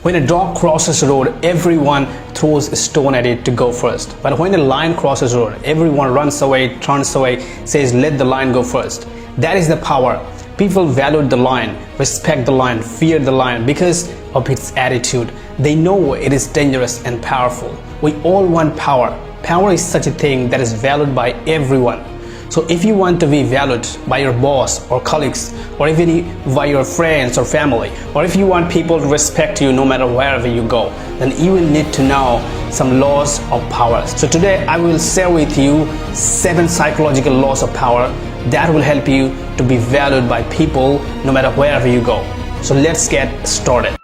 When a dog crosses a road, everyone throws a stone at it to go first. But when a lion crosses a road, everyone runs away, turns away, says, let the lion go first. That is the power. People valued the lion, respect the lion, fear the lion because of its attitude. They know it is dangerous and powerful. We all want power. Power is such a thing that is valued by everyone. So if you want to be valued by your boss or colleagues, or even by your friends or family, or if you want people to respect you no matter wherever you go, then you will need to know some laws of power. So today I will share with you 7 psychological laws of power that will help you to be valued by people no matter wherever you go. So let's get started.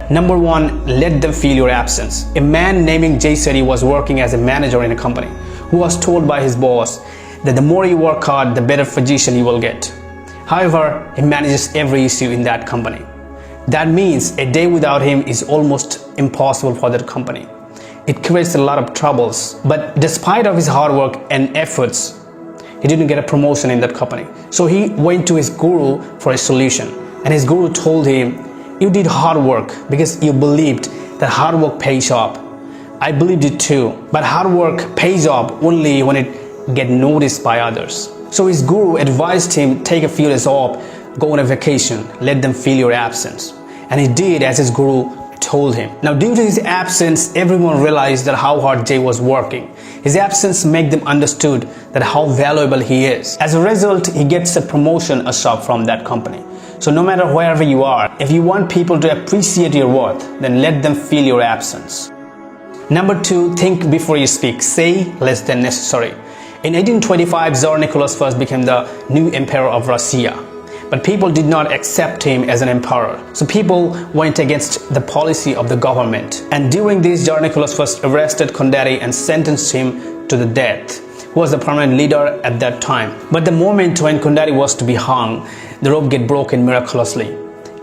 Number 1, let them feel your absence. A man named Jay said he was working as a manager in a company who was told by his boss that the more you work hard, the better position you will get. However, he manages every issue in that company. That means a day without him is almost impossible for that company. It creates a lot of troubles. But despite of his hard work and efforts, he didn't get a promotion in that company. So he went to his guru for a solution. And his guru told him, you did hard work because you believed that hard work pays off. I believed it too, but hard work pays off only when it gets noticed by others. So his guru advised him, take a few days off, go on a vacation, let them feel your absence. And he did as his guru told him. Now due to his absence, everyone realized that how hard Jay was working. His absence made them understood that how valuable he is. As a result, he gets a promotion ASAP from that company. So no matter wherever you are, if you want people to appreciate your worth, then let them feel your absence. Number 2, think before you speak. Say less than necessary. In 1825, Tsar Nicholas I became the new emperor of Russia. But people did not accept him as an emperor. So people went against the policy of the government. And during this, Tsar Nicholas I arrested Kundari and sentenced him to the death, who was the permanent leader at that time. But the moment when Kundari was to be hung, the rope get broken miraculously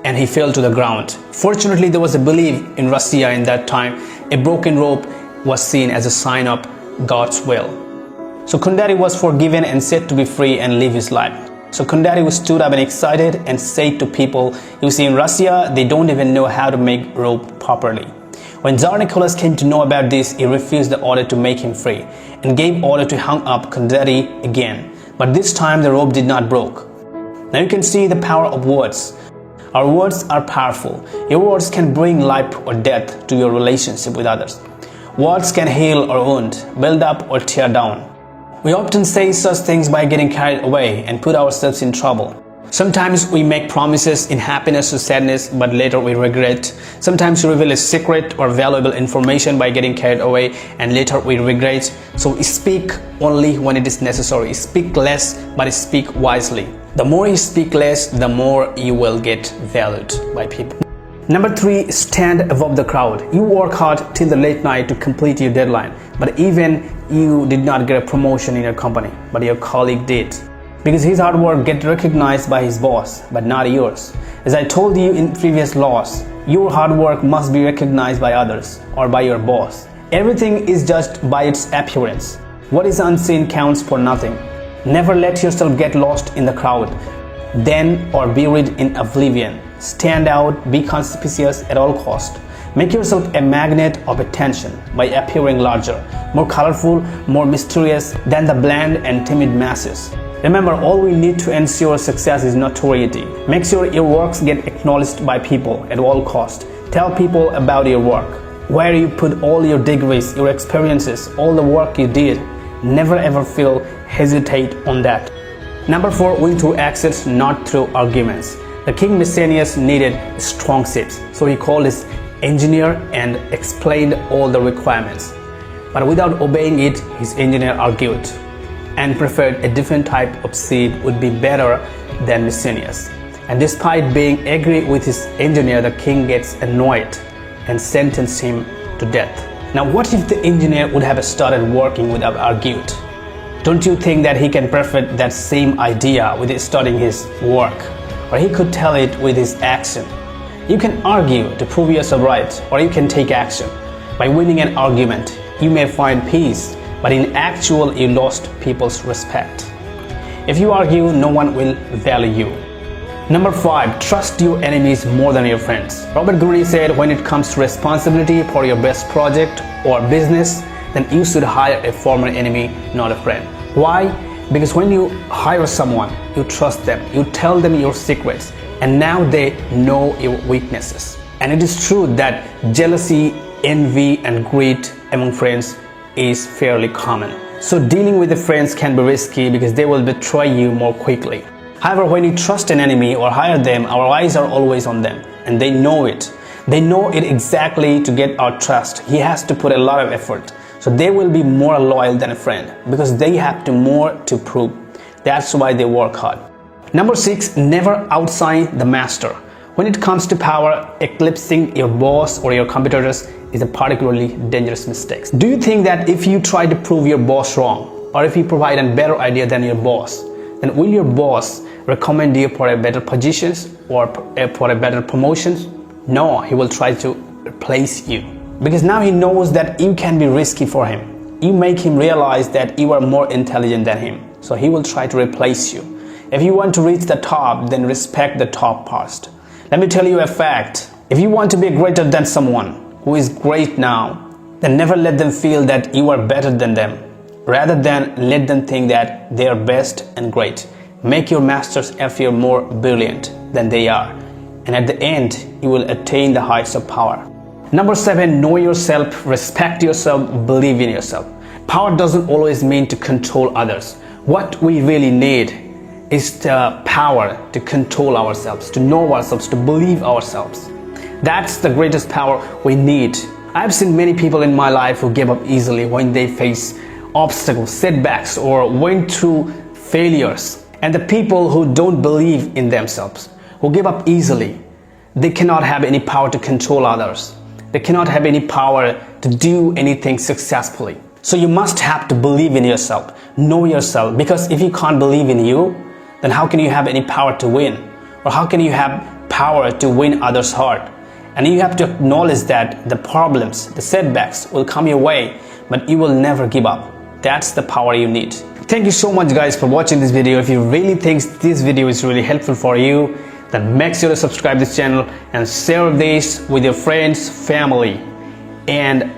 and he fell to the ground. Fortunately, there was a belief in Russia in that time. A broken rope was seen as a sign of God's will. So Kundari was forgiven and set to be free and live his life. So Kundari stood up and excited and said to people, you see, in Russia, they don't even know how to make rope properly. When Tsar Nicholas came to know about this, he refused the order to make him free and gave order to hang up Kundari again. But this time the rope did not break. Now you can see the power of words. Our words are powerful. Your words can bring life or death to your relationship with others. Words can heal or wound, build up or tear down. We often say such things by getting carried away and put ourselves in trouble. Sometimes we make promises in happiness or sadness, but later we regret. Sometimes we reveal a secret or valuable information by getting carried away, and later we regret. So speak only when it is necessary. Speak less, but speak wisely. The more you speak less, the more you will get valued by people. Number 3, stand above the crowd. You work hard till the late night to complete your deadline, but even you did not get a promotion in your company, but your colleague did. Because his hard work gets recognized by his boss, but not yours. As I told you in previous laws, your hard work must be recognized by others or by your boss. Everything is judged by its appearance. What is unseen counts for nothing. Never let yourself get lost in the crowd, then or buried in oblivion. Stand out, be conspicuous at all costs. Make yourself a magnet of attention by appearing larger, more colorful, more mysterious than the bland and timid masses. Remember, all we need to ensure success is notoriety. Make sure your works get acknowledged by people at all costs. Tell people about your work, where you put all your degrees, your experiences, all the work you did. Never ever hesitate on that. Number 4, win through access, not through arguments. The king Messenius needed strong ships, so he called his engineer and explained all the requirements. But without obeying it, his engineer argued and preferred a different type of ship would be better than Messenius. And despite being angry with his engineer, the king gets annoyed and sentenced him to death. Now what if the engineer would have started working without argued? Don't you think that he can perfect that same idea with starting his work? Or he could tell it with his action. You can argue to prove yourself right, or you can take action. By winning an argument, you may find peace, but in actual you lost people's respect. If you argue, no one will value you. Number 5, trust your enemies more than your friends. Robert Greene said, when it comes to responsibility for your best project or business, then you should hire a former enemy, not a friend. Why? Because when you hire someone, you trust them, you tell them your secrets, and now they know your weaknesses. And it is true that jealousy, envy, and greed among friends is fairly common. So dealing with the friends can be risky because they will betray you more quickly. However, when you trust an enemy or hire them, our eyes are always on them, and they know it. They know it exactly. To get our trust, he has to put a lot of effort. So they will be more loyal than a friend because they have more to prove. That's why they work hard. Number 6, never outshine the master. When it comes to power, eclipsing your boss or your competitors is a particularly dangerous mistake. Do you think that if you try to prove your boss wrong, or if you provide a better idea than your boss, then will your boss recommend you for a better positions or for a better promotions? No, he will try to replace you, because now he knows that you can be risky for him. You make him realize that you are more intelligent than him, so he will try to replace you. If you want to reach the top, then respect the top first. Let me tell you a fact. If you want to be greater than someone who is great now, then never let them feel that you are better than them. Rather than let them think that they are best and great. Make your masters appear more brilliant than they are. And at the end, you will attain the heights of power. Number 7, know yourself, respect yourself, believe in yourself. Power doesn't always mean to control others. What we really need is the power to control ourselves, to know ourselves, to believe ourselves. That's the greatest power we need. I've seen many people in my life who give up easily when they face obstacles, setbacks, or went through failures. And the people who don't believe in themselves, who give up easily, they cannot have any power to control others. They cannot have any power to do anything successfully. So you must have to believe in yourself, know yourself, because if you can't believe in you, then how can you have any power to win? Or how can you have power to win others' heart? And you have to acknowledge that the problems, the setbacks will come your way, but you will never give up. That's the power you need. Thank you so much guys for watching this video. If you really think this video is really helpful for you, then make sure to subscribe this channel and share this with your friends, family, and